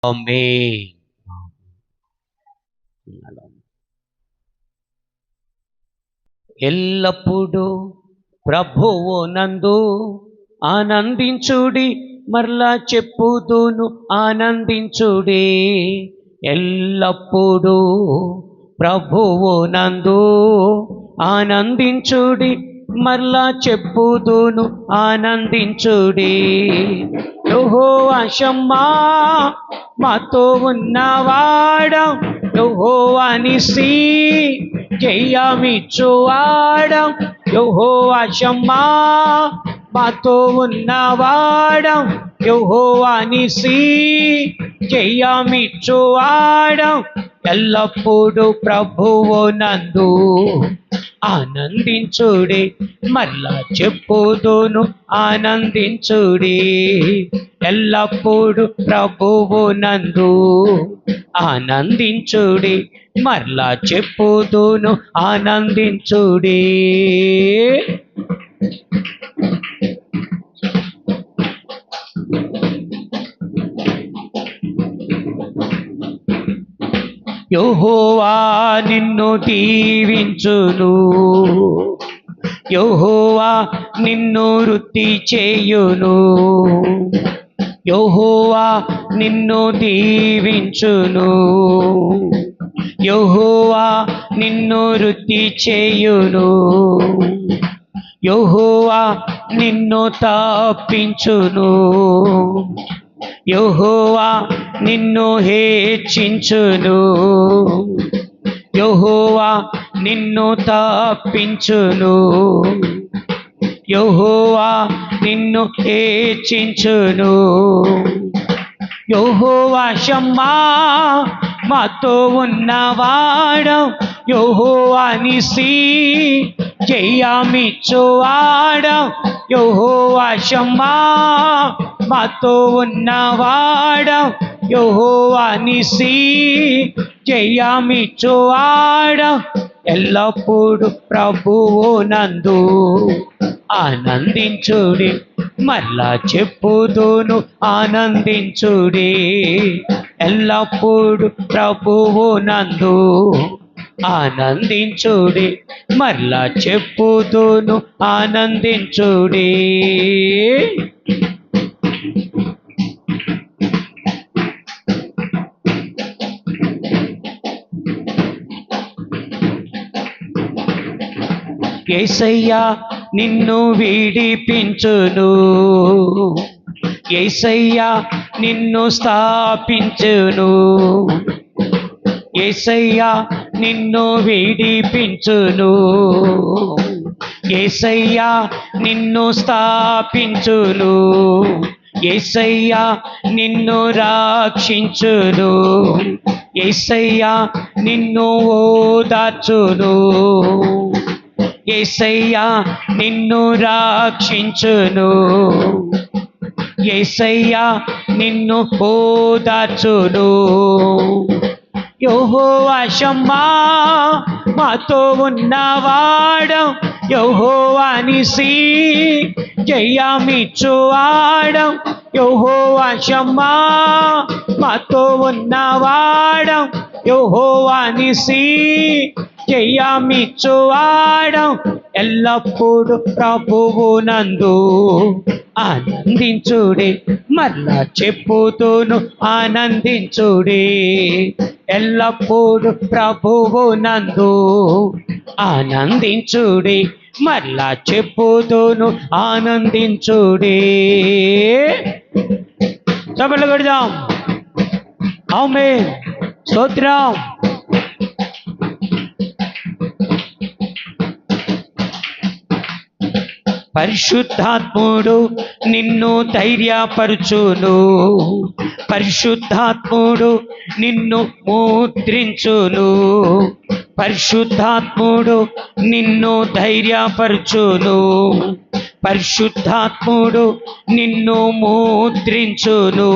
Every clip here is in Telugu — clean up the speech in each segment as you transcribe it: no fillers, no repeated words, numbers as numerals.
ఆమేన్. ఎల్లప్పుడూ ప్రభువు నందు ఆనందించుడి, మరలా చెప్పుదును ఆనందించుడి. ఎల్లప్పుడూ ప్రభువు నందు ఆనందించుడి, మరలా చెప్పుదును ఆనందించుడి. యెహోవా షమ్మా మాతో ఉన్నవాడా, యెహోవా నిస్సీ జయమిచ్చువాడా, యెహోవా షమ్మా మాతో ఉన్నవాడా, యెహోవా నిస్సీ జయమిచ్చువాడా. ఎల్లప్పుడూ ప్రభువు నందు ఆనందించుడి, మరలా చెప్పుదును ఆనందించుడి. ఎల్లప్పుడూ ప్రభువు నందు ఆనందించుడి, మరలా చెప్పుదును ఆనందించుడి. యెహోవా నిన్ను దీవించును, యెహోవా నిన్ను వృద్ధి చేయును. యెహోవా నిన్ను దీవించును, యెహోవా నిన్ను వృద్ధి చేయును. యెహోవా నిన్ను తప్పించును, యెహోవా నిన్ను హెచ్చించును. యెహోవా నిన్ను తప్పించును, యెహోవా నిన్ను హెచ్చించును. యెహోవా షమ్మా మాతో ఉన్నవాడా, యెహోవా నిస్సీ జయమిచ్చువాడా, యెహోవా షమ్మా మాతో ఉన్నవాడా, యెహోవా నిస్సీ జయమిచ్చువాడా. ఎల్లప్పుడూ ప్రభువు నందు ఆనందించుడి, మరలా చెప్పుదును ఆనందించుడి. ఎల్లప్పుడూ ప్రభువు నందు ఆనందించుడి, మరలా చెప్పుదును ఆనందించుడి. యేసయ్యా నిన్ను విడిపించును, యేసయ్యా నిన్ను స్థాపించును. యేసయ్యా నిన్ను విడిపించును, యేసయ్యా నిన్ను స్థాపించును. యేసయ్యా నిన్ను రక్షించును, యేసయ్యా నిన్ను ఓదార్చును. యేసయ్యా నిన్ను రక్షించును, యేసయ్యా నిన్ను ఓదార్చును. యెహోవా షమ్మా మాతో ఉన్నవాడా, యెహోవా నిస్సీ జయమిచ్చువాడా, యెహోవా షమ్మా మాతో ఉన్నవాడా, యెహోవా నిస్సీ జయమిచ్చువాడా. ఎల్లప్పుడూ ప్రభువు నందు ఆనందించుడి, మరలా చెప్పుదును ఆనందించుడి. ఎల్లప్పుడూ ప్రభువు నందు ఆనందించుడి, మరలా చెప్పుదును ఆనందించుడి. చప్పట్లు కొడదాం. ఆమేన్. స్తోత్రం. పరిశుద్ధాత్ముడు నిన్ను ధైర్యపరచును, పరిశుద్ధాత్ముడు నిన్ను ముద్రించును. పరిశుద్ధాత్ముడు నిన్ను ధైర్యపరచును, పరిశుద్ధాత్ముడు నిన్ను ముద్రించును.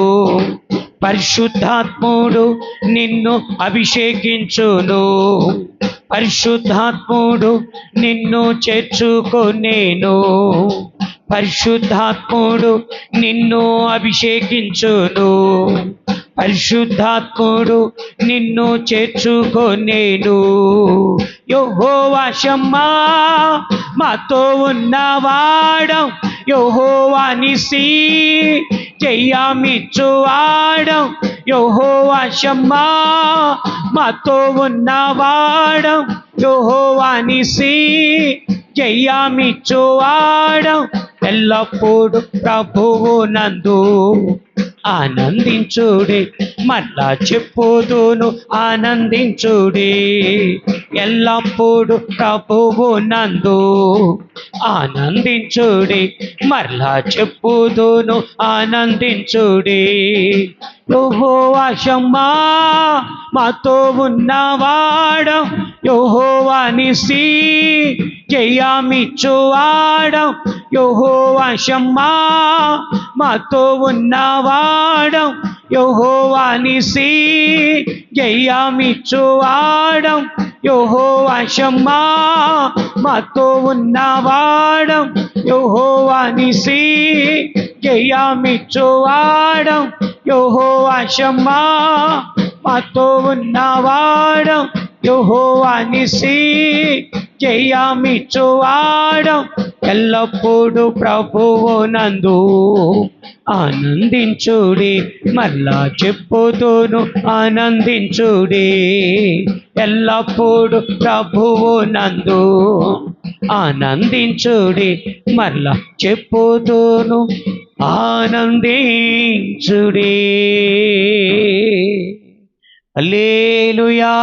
పరిశుద్ధాత్ముడు నిన్ను అభిషేకించును, పరిశుద్ధాత్ముడు నిన్ను చేర్చుకొనేను. పరిశుద్ధాత్ముడు నిన్ను అభిషేకించును, పరిశుద్ధాత్ముడు నిన్ను చేర్చుకొనేను. యెహోవా షమ్మా మాతో ఉన్నవాడం, యెహోవా నిసి జయమిచ్చువాడం, యెహోవా షమ్మా మాతో ఉన్నవాడం, యెహోవా నిసి జయమిచ్చువాడం. ఎల్లప్పుడు ప్రభువు నందు ఆనందించుడి, మరలా చెప్పుదును ఆనందించుడి. ఎల్లప్పుడు ప్రభువు నందు ఆనందించుడి, మరలా చెప్పుదును ఆనందించుడి. యెహోవా షమ్మా మాతో ఉన్నవాడం, యెహోవా నిసి జయమిచ్చువాడం, యెహోవా షమ్మా మాతో ఉన్నవాడం, యెహోవా నిసి జయమిచ్చువాడం, యెహోవా షమ్మా మాతో ఉన్నవాడం, యెహోవా నిసి జయమిచ్చువాడం, యెహోవా షమ్మా మాతో ఉన్నవాడం, యెహోవా నిసి జయమిచ్చువాడం. ఎల్లప్పుడు ప్రభువు నందు ఆనందించుడి, మరలా చెప్పుదును ఆనందించుడి. ఎల్లప్పుడు ప్రభువు నందు ఆనందించుడి, మరలా చెప్పుదును ఆనందించుడి. హల్లెలూయా.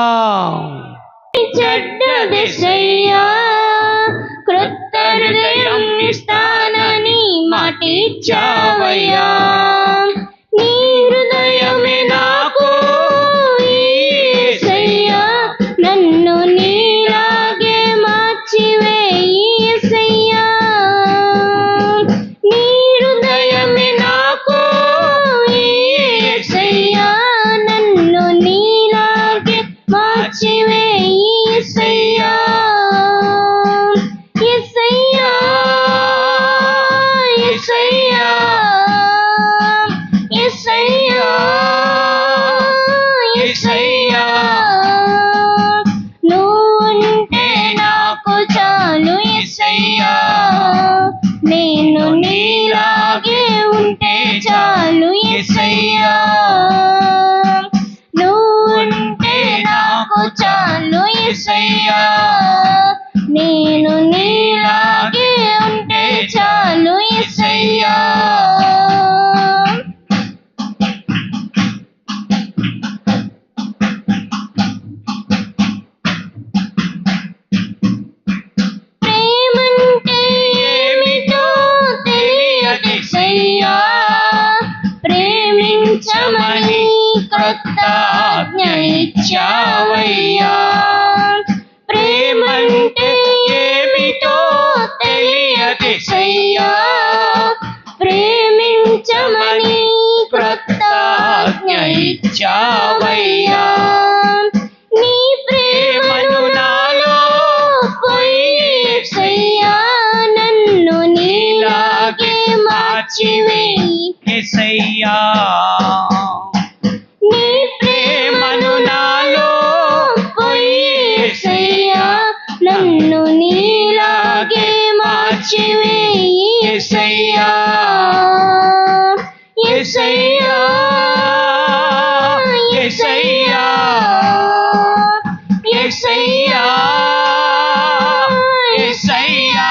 చెడ్డ దిశయ్యా క్రొత్త హృదయం ఇస్తానని మాటిచ్చావయ్యా. నీ హృదయమే నాకు యేసయ్యా, నన్ను నీలాగే మార్చివేయి యేసయ్యా. నీ హృదయమే నాకు యేసయ్యా, నన్ను నీలాగే మార్చివేయి యేసయ్యా. యేసయ్యా యేసయ్యా యేసయ్యా యేసయ్యా, నువ్వుంటే నాకు చాలు యేసయ్యా. నేను నీలాగే ఉంటే చాలు యేసయ్యా. నువ్వుంటే నాకు చాలు యేసయ్యా. నేను నీలాగే ఉంటే చాలు యేసయ్యా. ప్రేమంటే ఏమిటో తెలియదేసయ్యా, ప్రేమించమని క్రొత్త ఆజ్ఞ ఇచ్చావయ్యా. ప్రేమంటే ఏమిటో తెలియదేసయ్యా, ప్రేమించమని క్రొత్త ఆజ్ఞ ఇచ్చావయ్యా. నీ ప్రేమను నాలో పోయేసయ్యా, నన్ను నీలాగే మార్చివేయి యేసయ్యా. నీ ప్రేమను నాలో పోయేసయ్యా, నన్ను నీలాగే మార్చివేయి యేసయ్యా. యేసయ్యా యేసయ్యా యేసయ్యా యేసయ్యా,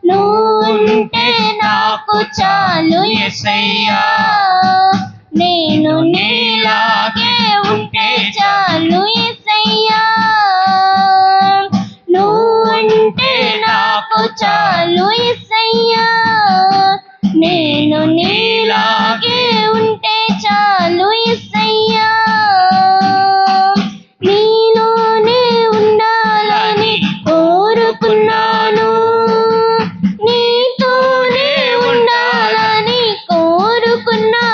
నువ్వుంటే నాకు చాలు యేసయ్యా. నేను నీలాగే ఉంటే చాలు యేసయ్యా. నువ్వుంటే నాకు చాలు యేసయ్యా. నేను నీలాగే ఉంటే చాలు యేసయ్యా. నీలోనే ఉండాలని కోరుకున్నాను, నీతోనే ఉండాలని కోరుకున్నాను.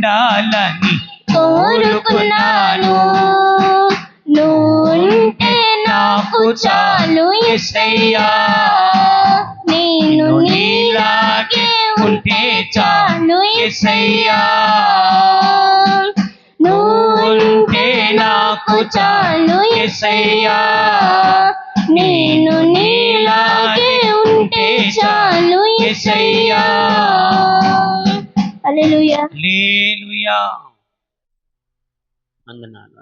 ఉండాలని కోరుకున్నాను. నువ్వుంటే నాకు చాలు యేసయ్యా, నేను నీలాగే ఉంటే చాలు యేసయ్యా, నువ్వుంటే నాకు చాలు యేసయ్యా, నేను నీలాగే ఉంటే చాలు యేసయ్యా. హల్లెలూయా. హల్లెలూయా. వందనాలు.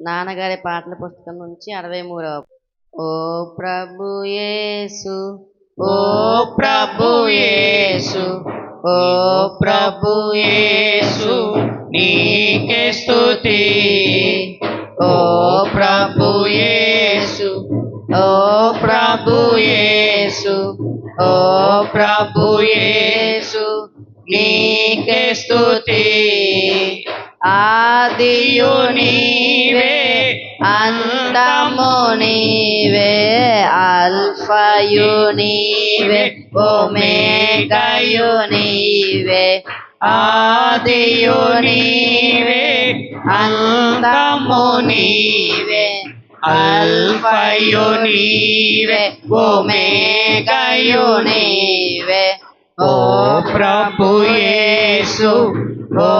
నాన్నగారి పాటల పుస్తకం నుంచి 63వ. ఓ ప్రభు యేసు, ఓ ప్రభు యేసు, ఓ ప్రభు యేసు, నీకే స్తుతి. ఓ ప్రభు యేసు, ఓ ప్రభు యేసు, ఓ ప్రభు యేసు, నీకే స్తుతి. ఆదియు నీవే, అంతము నీవే, అల్ఫయు నీవే, ఒమేగయు నీవే. ఆదియు నీవే, అంతము నీవే, అల్ఫయు నీవే, ఒమేగయు నీవే. ఓ ప్రభు యేసు, ఓ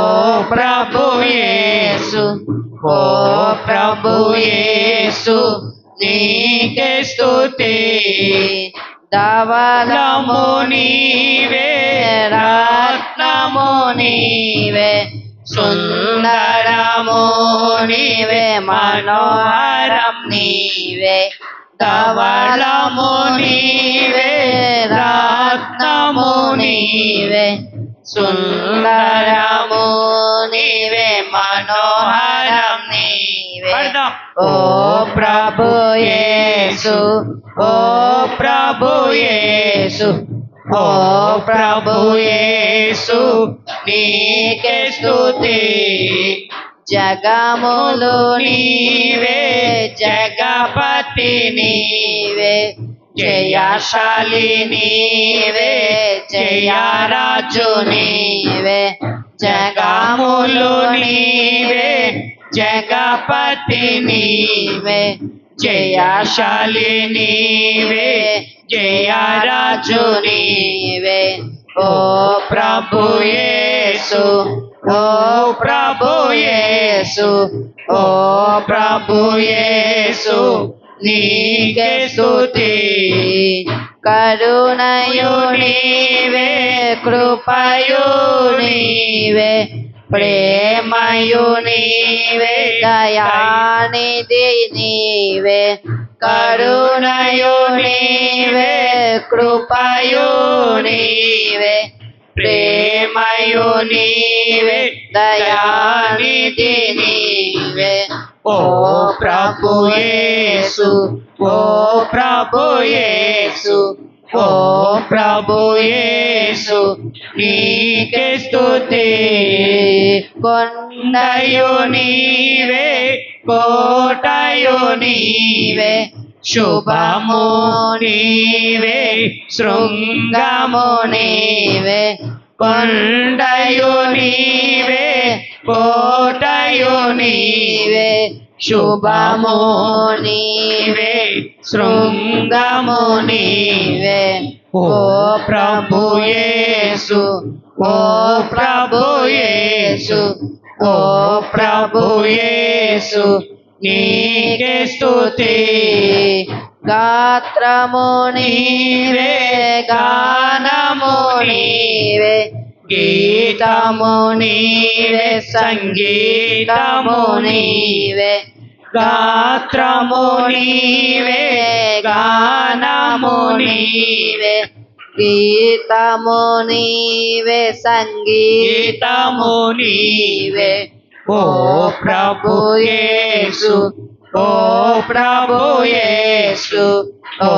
ప్రభు యేసు, ఓ ప్రభు యేసు, నీకే స్తుతి. ధవళము నీవే, రత్నము నీవే, సుందరము నీవే, మనోహరం నీవే. ధవళము నీవే, రత్నము నీవే, సుందరము నీవే, మనోహరం నీవే. ఓ ప్రభు యేసు, ఓ ప్రభు యేసు, ఓ ప్రభు యేసు, నీకే స్తుతి. జగములు నీవే, జగపతి నీవే, జయశాలి నీవే, జయరాజు నీవే. జగములు నీవే, జగపతి నీవే, జయశాలి నీవే, జయరాజు నీవే. ఓ ప్రభు యేసు, ఓ ప్రభు యేసు, ఓ ప్రభు యేసు, నీకే స్తుతి. కరుణయు నీవే, కృపయు నీవే, ప్రేమయు నీవే, దయానిధి నీవే. కరుణయు నీవే, కృపయు నీవే, ప్రేమయు నీవే, దయానిధి నీవే. ఓ ప్రభు యేసు, ఓ ప్రభు యేసు, ఓ ప్రభు యేసు, నీకే స్తుతి. కొండయు నీవే, కోటయు నీవే, శుభము నీవే, శృంగము నీవే. కొండయు నీవే, కోటయు నీవే, శుభము నీవే, శృంగము నీవే. ఓ ప్రభు యేసు, ఓ ప్రభు యేసు, ఓ ప్రభు యేసు, నీకే స్తుతి. గాత్రము నీవే, గానము నీవే, గీతము నీవే, సంగీతము నీవే. గాత్రము నీవే, గానము నీవే, గీతము నీవే, సంగీతము నీవే. ఓ ప్రభు యేసు, ఓ ప్రభు యేసు, ఓ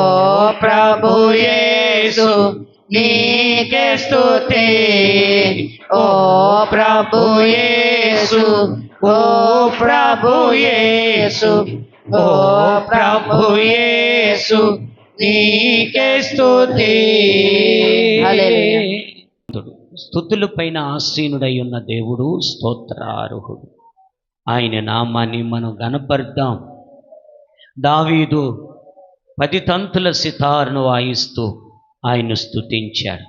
ప్రభు యేసు, నీకే స్తుతి. ఓ ప్రభు యేసు, ఓ ప్రభు యేసు, ఓ ప్రభు యేసు, నీకే స్తుతి. హల్లెలూయా. స్తుతులపైన ఆసీనుడై ఉన్న దేవుడు స్తోత్రార్హుడు. ఆయన నామాన్ని మనం గనపర్దాం. దావీదు 10 తంతుల సితారును వాయిస్తూ ఆయన స్తుతించాడు.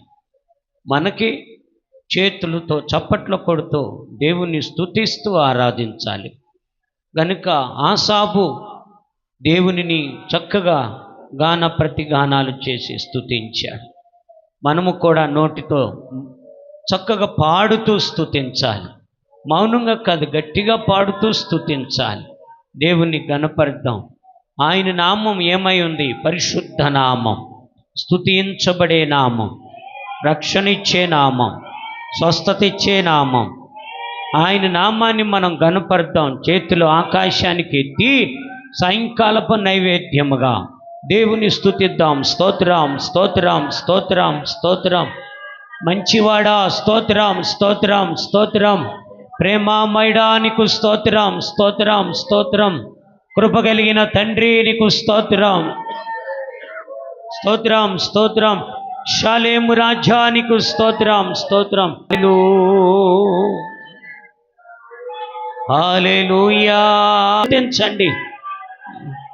మనకి చేతులతో చప్పట్లు కొడుతూ దేవుణ్ణి స్తుతిస్తూ ఆరాధించాలి. గనుక ఆసాపు దేవునిని చక్కగా గాన ప్రతిగానాలు చేసి స్తుతించాడు. మనము కూడా నోటితో చక్కగా పాడుతూ స్తుతించాలి. మౌనంగా కాదు, గట్టిగా పాడుతూ స్తుతించాలి. దేవుణ్ణి గణపర్దాం. ఆయన నామం ఏమై ఉంది? పరిశుద్ధ నామం, స్తుతించబడే నామం, రక్షణ ఇచ్చే నామం, స్వస్థత ఇచ్చే నామం. ఆయన నామాన్ని మనం గణపర్దాం. చేతులు ఆకాశానికి ఎత్తి సాయంకాలపు నైవేద్యముగా దేవుని స్తుతిద్దాం. స్తోత్రం, స్తోత్రం, స్తోత్రం, స్తోత్రం. మంచివాడా స్తోత్రం, స్తోత్రం, స్తోత్రం. ప్రేమామయుడా నీకు స్తోత్రం, స్తోత్రం, స్తోత్రం. కృప కలిగిన తండ్రి నీకు స్తోత్రం, స్తోత్రం, స్తోత్రం. షాలేము రాజా నీకు స్తోత్రం, స్తోత్రం. హల్లెలూయా. స్తుతించండి.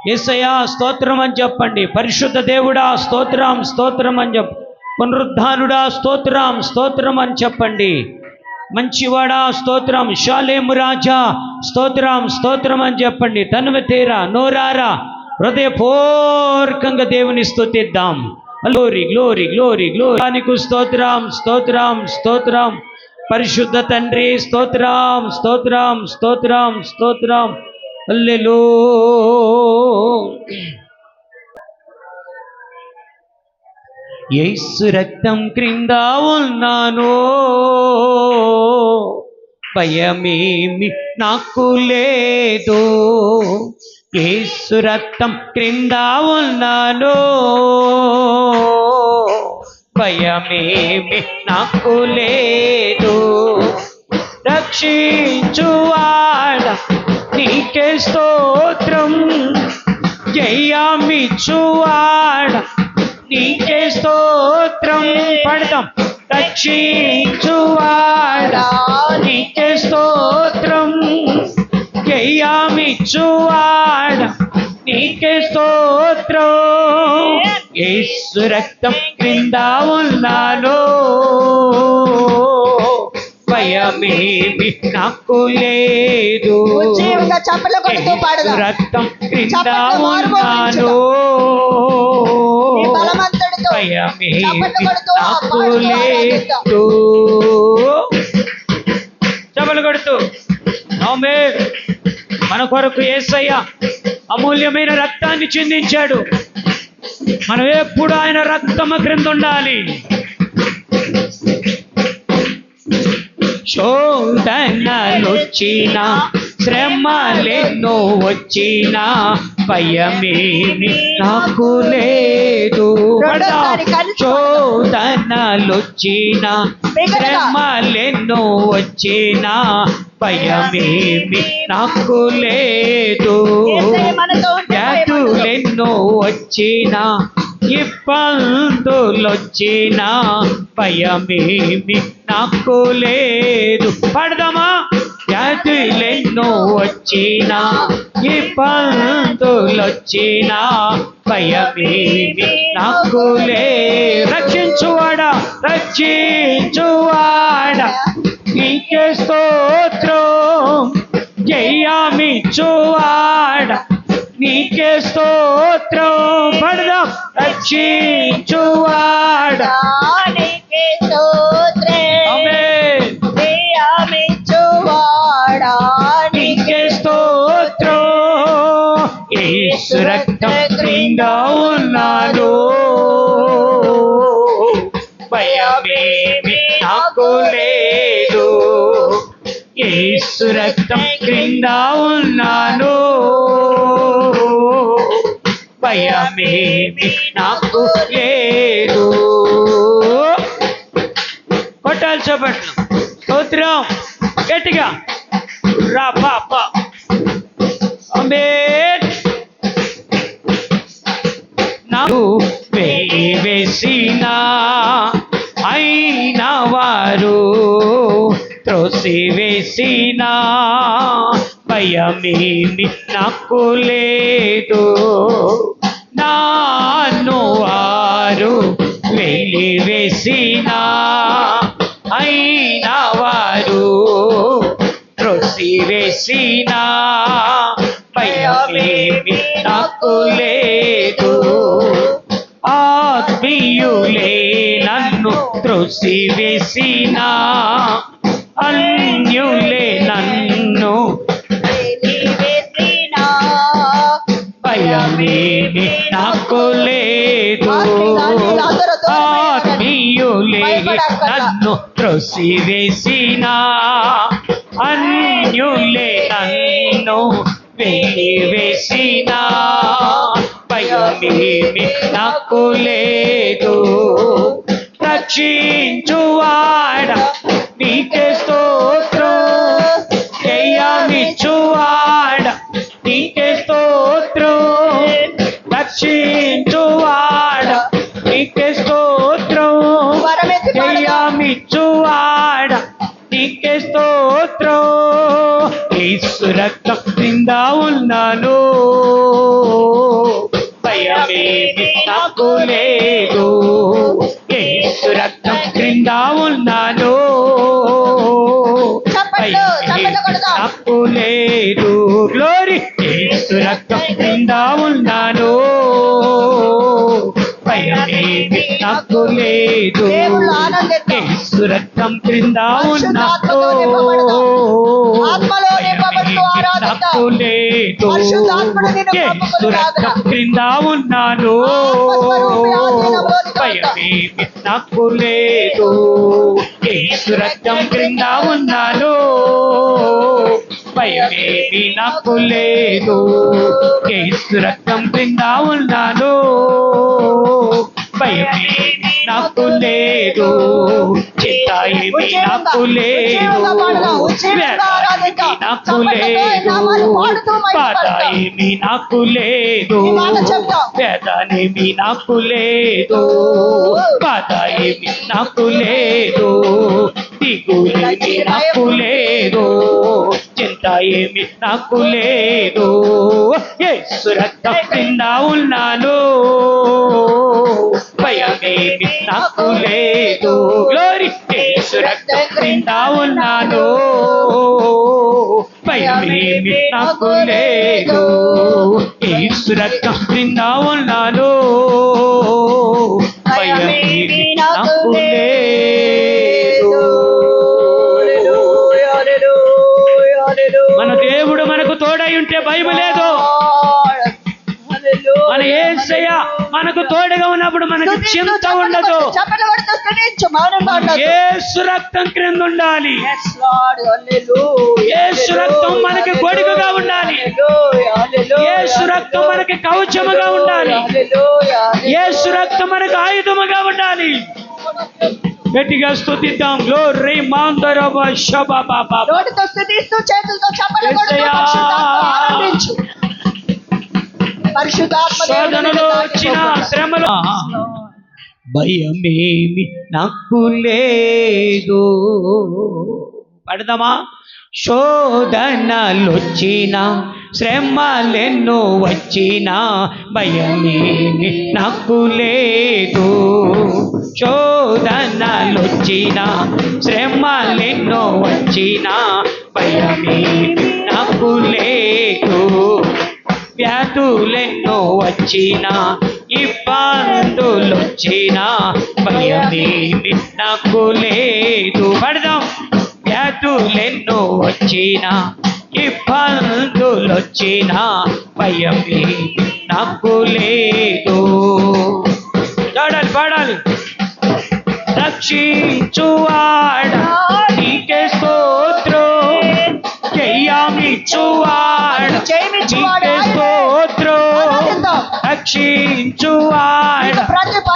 యేసయ్యా స్తోత్రం అని చెప్పండి. పరిశుద్ధ దేవుడా స్తోత్రం, స్తోత్రం అని చెప్ప. పునరుద్ధానుడా స్తోత్రం, స్తోత్రం అని చెప్పండి. మంచివాడా స్తోత్రం. షాలేము రాజా స్తోత్రం, స్తోత్రం అని చెప్పండి. తనువ తీరా నోరారా హృదయపూర్వకంగా దేవుని స్తుతిద్దాం. Glory, glory, glory, glory. నీకు స్తోత్రం, స్తోత్రం, స్తోత్రం. పరిశుద్ధ తండ్రి స్తోత్రం, స్తోత్రం, స్తోత్రం, స్తోత్రం. హల్లెలూయా. యేసు రక్తం క్రింద ఉన్నాను, భయమేమి నాకు లేదు. యేసు రక్తం క్రింద ఉన్నాను, భయమేమి నాకు లేదు. రక్షించువాడ నీకే స్తోత్రం, జయమిచ్చువాడ నీకే స్తోత్రం. పడతాం. రక్షించువాడ నీకే స్తోత్రం, జయమిచ్చువాడ నీకే స్తోత్రం. యేసు రక్తం క్రింద ఉన్నాను, భయమేమి నాకు లేదు. రక్తం క్రింద ఉన్నాను, భయమేమి నాకు లేదు. చప్పలు కొడుతూ ఆమేన్. మన కొరకు యేసయ్య అమూల్యమైన రక్తాన్ని చిందించాడు. మనం ఎప్పుడు ఆయన రక్తము క్రింద ఉండాలి. శోధనలొచ్చినా శ్రమలెన్నో వచ్చినా భయమేమి నాకు లేదు. శోధనలొచ్చినా శ్రమలెన్నో వచ్చినా భయమేమి నాకు లేదు. వ్యాధులెన్నో వచ్చినా ఇబ్బందులొచ్చినా భయమేమి నాకు లేదు. పడదామా? వ్యాధులెన్నో వచ్చినా ఇబ్బందులొచ్చినా భయమేమి నాకు లేదు. రక్షించువాడా, రక్షించువాడా నీకే స్తోత్రం, జయమిచ్చువాడా నీకే స్తోత్రం. పడదాం. రక్షించువాడా నీకే స్తోత్రం, ఆమేన్. జయమిచ్చువాడా నీకే స్తోత్రం. యేసు రక్తం క్రింద ఉన్నాను, భయమేమి నాకు లేదు. యేసు రక్తం క్రింద ఉన్నాను, భయమేమి నాకు లేదు. కొట్టాలి చప్పట్లు. స్తోత్రం గట్టిగా. రా పాప. ఆమేన్. నాకు వేసినా అయిన వారు త్రోసివేసిన భయమేమి నాకు లేదు. నాను వారు వెలివేసిన అయిన వారు త్రోసివేసిన భయమేమి నాకు లేదు. ఆత్మీయులే నన్ను త్రోసివేసిన అన్యులే నన్ను భయమేమి నాకు లేదు. ఆత్మీయులే నన్ను త్రోసివేసిన అన్యులే నన్ను వెలివేసిన భయమేమి నాకు లేదు. రక్షించువాడ నీకే స్తోత్రం, జయమిచ్చువాడ నీకే స్తోత్రం, రక్షించువాడ నీకే స్తోత్రం, జయమిచ్చువాడ నీకే స్తోత్రం. యేసు రక్తం క్రింద ఉన్నాను, భయమేమి నాకు లేదు. యేసు రక్తం క్రింద ఉన్నాను, భయమేమి నాకు లేదు. గ్లోరీ. యేసు రక్తం క్రింద ఉన్నాను, భయమేమి నాకు లేదు. యేసు రక్తం క్రింద ఉన్నాను, నాకు లేదు. యేసు రక్తం క్రింద ఉన్నాను, భయమేమి నాకు లేదు. యేసు రక్తం క్రింద ఉన్నాను, భయమేమి నాకు లేదు. యేసు రక్తం క్రింద ఉన్నాను, భయమేమి నాకు లేదు. చింత ఏమి నాకు లేదు, నాకు లేదు. బాధ ఏమి నాకు లేదు, వేదనేమి నాకు లేదు. బాధ ఏమి నాకు లేదు, దిగులేమి నాకు లేదు. చింత ఏమి నాకు లేదు. యేసు రక్తం క్రింద ఉన్నాను, భయమేమి నాకు లేదు. గ్లోరీ. యేసు రక్తం క్రింద ఉన్నాను, భయమేమి నాకు లేదు. యేసు రక్తం క్రింద ఉన్నాను, భయమేమి నాకు లేదు. మన దేవుడు మనకు తోడై ఉంటే భయం లేదు. మన యేసయ్య మనకు తోడుగా ఉన్నప్పుడు మనకు చింత ఉండదు. యేసు రక్తం క్రింద ఉండాలి. యేసు రక్తం మనకి గొడుగుగా ఉండాలి. యేసు రక్తం మనకి కవచముగా ఉండాలి. యేసు రక్తం మనకు ఆయుధముగా ఉండాలి. గట్టిగా స్తుతిద్దాం. గ్లోరీ మాందరబ శబబబ. నోటితో స్తుతిస్తూ చేతులతో చప్పట్లు కొడుతూ పరిశుద్ధాత్మ శోధనలో వచ్చిన శ్రమలో భయమేమి నాకు లేదు. పడదామా? శోధనలొచ్చిన శ్రమలెన్నో వచ్చిన భయమేమి నాకు లేదు. శోధనలొచ్చిన శ్రమలెన్నో వచ్చిన భయమేమి నాకు లేదు. వ్యాధులెన్నో వచ్చిన ఇబ్బందులొచ్చిన భయమేమి నాకు లేదు. పడదాం. వ్యాధులెన్నో వచ్చిన ఇబ్బందులొచ్చిన భయమేమి నాకు లేదు. పాడాలి పాడాలి. రక్షించువాడ నీకే స్తోత్రం, జయమిచ్చువాడ నీకే స్తోత్రం, రక్షించువాడ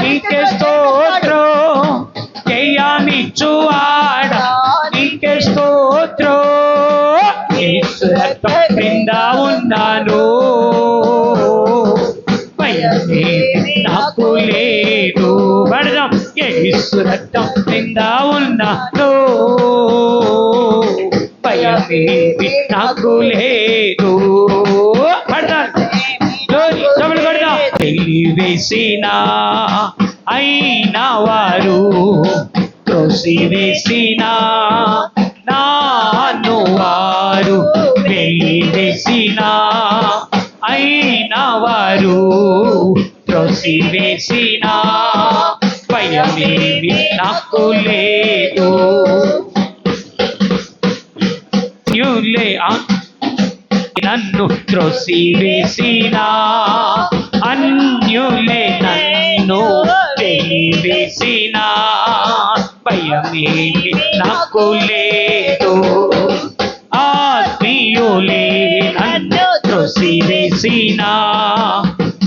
నీకే స్తోత్రం, జయమిచ్చువాడ నీకే స్తోత్రం. యేసు రక్తం క్రింద ఉన్నాను, భయమేమి నాకు లేదు. పడదాం. యేసు రక్తం క్రింద ఉన్నాను, భయమేమి నాకు లేదు. పడతారు తమిళ కొడతా. వెలివేసిన అయిన వారు త్రోసివేసిన నాను వారు వెలివేసిన అయిన వారు త్రోసివేసిన భయమేమి నాకు లేదు. నన్ను త్రోసివేసిన అన్యులే నన్ను వెలివేసిన భయమేమి నాకు లేదు. ఆత్మీయులే నన్ను త్రోసివేసిన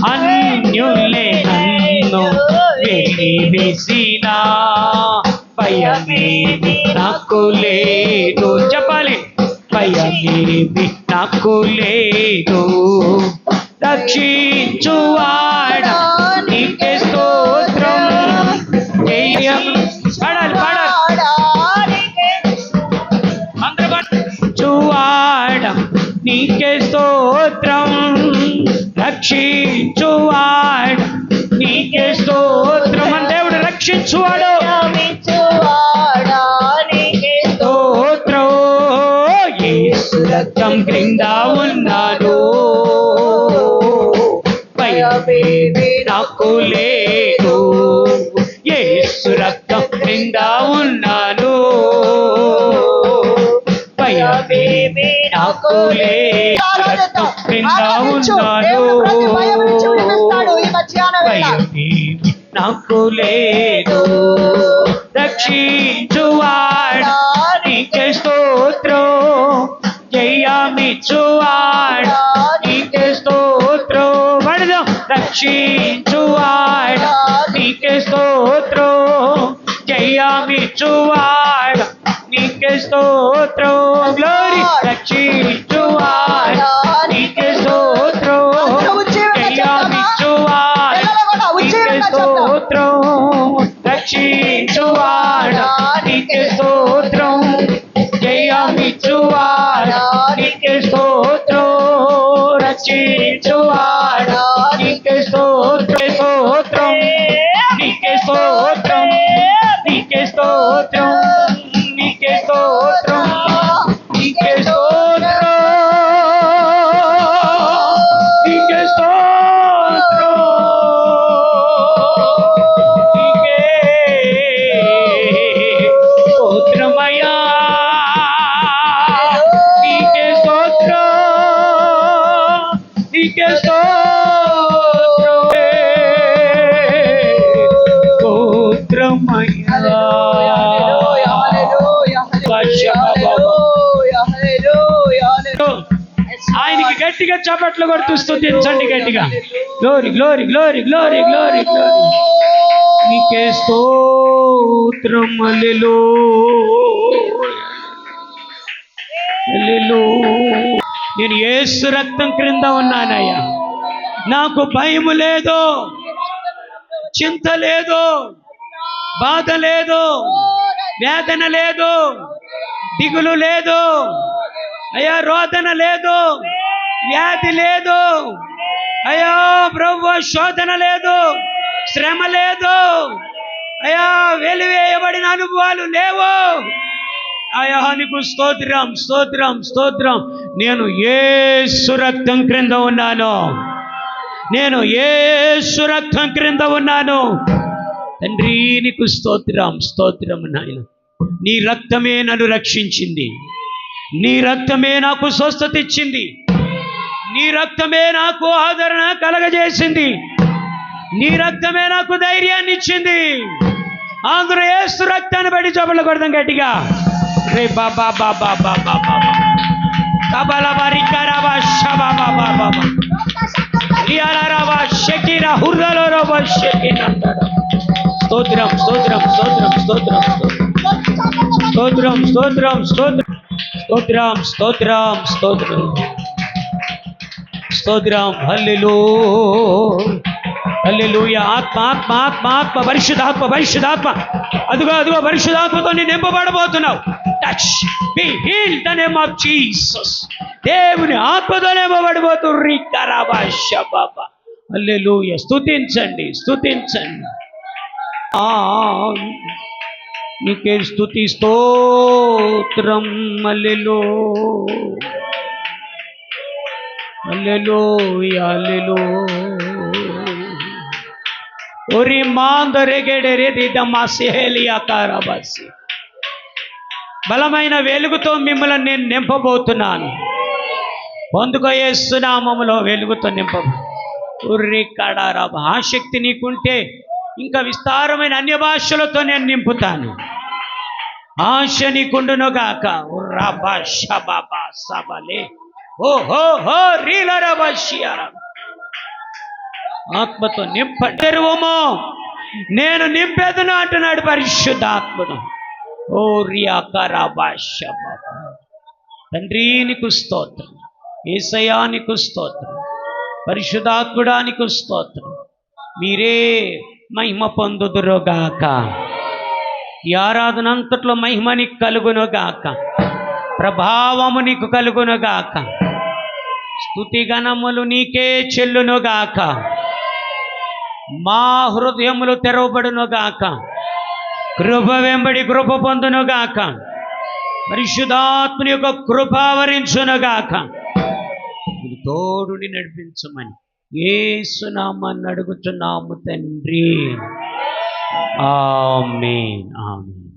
అన్యులే నన్ను వెలివేసిన భయమేమి నాకు లేదు. చెప్పాలి. భయమేమి నాకు లేదు. రక్షించువాడా నీకే స్తోత్రం. చువాడా నీకే స్తోత్రం. రక్షించువాడా నీకే స్తోత్రం. అని దేవుడు రక్షించువాడు స్తోత్రం. యేసు రక్తం క్రింద ఉన్నాడు. భయమేమి నాకు లేదు. యేసు రక్తం క్రింద ఉన్నాడు. భయమేమి నాకు లేదు. రక్తం క్రింద ఉన్నాడు. భయమేమి నాకు లేదు. రక్షించువాడా నీకే స్తోత్రం. జయమిచ్చువాడా నీకే స్తోత్రం. పడదాం. రక్షించువాడా నీకే స్తోత్రం. జయమిచ్చువాడా నీకే స్తోత్రం. గ్లోరీ. రక్షించువాడా నీకే స్తోత్రం. జయమిచ్చువాడా నీకే స్తోత్రం. రక్షించువాడా నీకే స్తోత్రం. జయమిచ్చువాడా నీకే స్తోత్రం. రక్షించువాడా నీకే స్తోత్రం. స్తోత్రం నీకే స్తోత్రం. నీకే స్తోత్రం. నీకే స్తోత్రం. నీకే స్తోత్రం. నీకే స్తోత్రం. నీకే స్తోత్రమయ్యా. నీకే స్తోత్రం. నీకే స్తోత్రం. స్తోత్రమయ్యా. ఆయనకి గట్టిగా చప్పట్లు కొడుతూ స్తుతించండి గట్టిగా. Glory glory glory glory glory glory. నీకే స్తోత్రం. హల్లెలూయా. నేను యేసు రక్తం క్రింద ఉన్నానయ్యా. నాకు భయము లేదు, చింత లేదు, బాధ లేదు, వేదన లేదు, దిగులు లేదు అయ్యా, రోదన లేదు, వ్యాధి లేదు అయ్యా ప్రభువా, శోధన లేదు, శ్రమ లేదు అయ్యా, వెలివేయబడిన అనుభవాలు లేవు అయ్యా. నీకు స్తోత్రం స్తోత్రం స్తోత్రం. నేను యేసు రక్తం క్రింద ఉన్నాను. నేను యేసు రక్తం క్రింద ఉన్నాను. తండ్రి నీకు స్తోత్రం స్తోత్రం నాయన. నీ రక్తమే నన్ను రక్షించింది. నీ రక్తమే నాకు స్వస్థత ఇచ్చింది. నీ రక్తమే నాకు ఆదరణ కలగజేసింది. నీ రక్తమే నాకు ధైర్యాన్ని ఇచ్చింది. అందరూ యేసు రక్తాన్ని బట్టి చప్పట్లు కొడదాం గట్టిగా. రే బాబా బాబా బాబా బాబా కబల బరికరవ షబాబా బాబా రియాలరవ షకిరా హుర్రలరవ షకినా. స్తోత్రం స్తోత్రం స్తోత్రం స్తోత్రం స్తోత్రం స్తోత్రం స్తోత్రం స్తోత్రం స్తోత్రం స్తోత్రం స్తోత్రం. హల్లెలూయా హల్లెలూయా. ఆత్మ ఆత్మ ఆత్మ ఆత్మ పరిశుద్ధాత్మ పరిశుద్ధాత్మ. అదుగో అదుగో పరిశుద్ధాత్మతో నేను నింపబడబోతున్నావు. Touch be heal the name of Jesus. దేవుని ఆత్మతో నింపబడిపోతుర్రి కరాబాష బాబా. హల్లెలూయా. స్తుతించండి, స్తుతించండి. నీకే స్తుతి స్తోత్రం. హల్లెలూయా, హల్లెలూయా, హల్లెలూయా. ఒరి మాందరెగెడెరె దిదమాసిహేలియా కారాబాసి. బలమైన వెలుగుతో మిమ్మల్ని నేను నింపబోతున్నాను. పొందుకో యేసు నామములో వెలుగుతో ఉర్రి కడారాబ. ఆ శక్తి నీకుంటే ఇంకా విస్తారమైన అన్య భాషలతో నేను నింపుతాను. ఆశ నీకుండునుగాక. ఉర్రాబా షబాబా సబలే ఓహో హో రీలరబషియారా. ఆత్మతో నింపండి. తెరువమో నేను నింపేదను అంటున్నాడు పరిశుద్ధాత్ముడు. ఓ రియాకరాబా షబాబా. తండ్రి నీకు స్తోత్రం, యేసయ్యా నీకు స్తోత్రం, పరిశుద్ధాత్ముడా నీకు స్తోత్రం. మీరే మహిమ పొందుదురుగాక. ఈ ఆరాధన అంతట్లో మహిమ నీకు కలుగునుగాక, ప్రభావము నీకు కలుగునుగాక, స్తుతి గణములు నీకే చెల్లునుగాక. మా హృదయములు తెరవబడునుగాక, కృప వెంబడి కృప పొందునుగాక, పరిశుద్ధాత్మని యొక్క కృప ఆవరించునుగాక. తోడుని నడిపించమని యేసు నామమున అడుగుచున్నాము తండ్రి. ఆమేన్, ఆమేన్.